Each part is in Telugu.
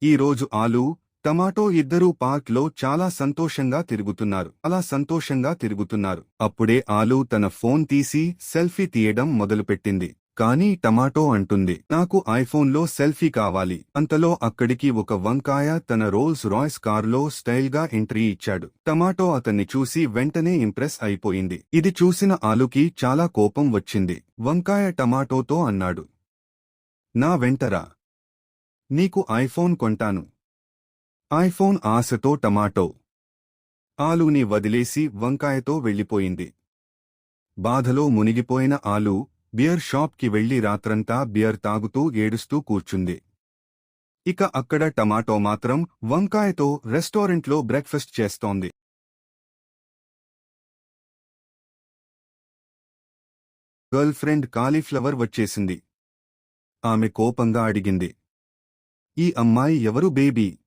ఈ రోజు ఆలు, టమాటో ఇద్దరూ పార్క్లో చాలా సంతోషంగా తిరుగుతున్నారు. అప్పుడే ఆలు తన ఫోన్ తీసి సెల్ఫీ తీయడం మొదలుపెట్టింది. కానీ టమాటో అంటుంది, నాకు ఐఫోన్లో సెల్ఫీ కావాలి. అంతలో అక్కడికి ఒక వంకాయ తన రోల్స్ రాయ్స్ కారులో స్టైల్గా ఎంట్రీ ఇచ్చాడు. టమాటో అతన్ని చూసి వెంటనే ఇంప్రెస్ అయిపోయింది. ఇది చూసిన ఆలుకి చాలా కోపం వచ్చింది. వంకాయ టమాటోతో అన్నాడు, నా వెంటరా, నీకు ఐఫోన్ కొంటాను. ఐఫోన్ ఆశతో టమాటో ఆలూని వదిలేసి వంకాయతో వెళ్ళిపోయింది. బాధలో మునిగిపోయిన ఆలు బియర్ షాప్కి వెళ్లి రాత్రంతా బియర్ తాగుతూ ఏడుస్తూ కూర్చుంది. ఇక అక్కడ టమాటో మాత్రం వంకాయతో రెస్టారెంట్లో బ్రేక్ఫాస్ట్ చేస్తోంది. గర్ల్ ఫ్రెండ్ కాలీఫ్లవర్ వచ్చేసింది. ఆమె కోపంగా అడిగింది, ఈ అమ్మాయి ఎవరు బేబీ?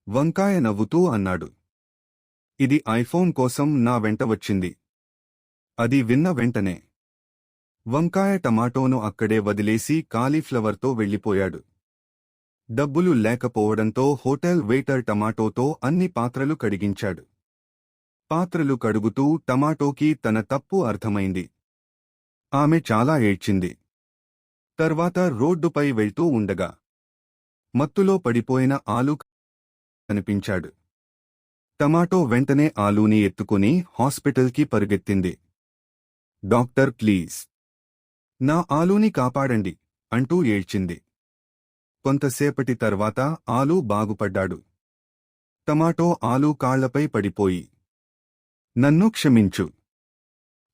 వంకాయ నవ్వుతూ అన్నాడు, ఇది ఐఫోన్ కోసం నా వెంట వచ్చింది. అది విన్న వెంటనే వంకాయ టమాటోను అక్కడే వదిలేసి కాలీఫ్లవర్తో వెళ్ళిపోయాడు. డబ్బులు లేకపోవడంతో హోటల్ వెయిటర్ టమాటోతో అన్ని పాత్రలు కడిగించాడు. పాత్రలు కడుగుతూ టమాటోకి తన తప్పు అర్థమైంది. ఆమె చాలా ఏడ్చింది. తర్వాత రోడ్డుపై వెళ్తూ ఉండగా మత్తులో పడిపోయిన ఆలు కనిపించాడు. టమాటో వెంటనే ఆలూని ఎత్తుకుని హాస్పిటల్కి పరుగెత్తింది. డాక్టర్ ప్లీజ్, నా ఆలూని కాపాడండి అంటూ ఏడ్చింది. కొంతసేపటి తర్వాత ఆలూ బాగుపడ్డాడు. టమాటో ఆలూ కాళ్లపై పడిపోయి, నన్ను క్షమించు,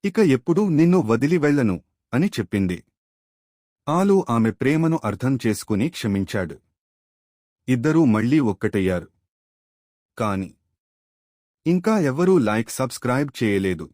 ఇక ఎప్పుడూ నిన్ను వదిలి వెళ్ళను అని చెప్పింది. ఆలూ ఆమె ప్రేమను అర్థం చేసుకుని క్షమించాడు. ఇద్దరూ మళ్లీ ఒక్కటయ్యారు. కాని ఇంకా ఎవ్వరూ సబ్స్క్రైబ్ చేయలేదు.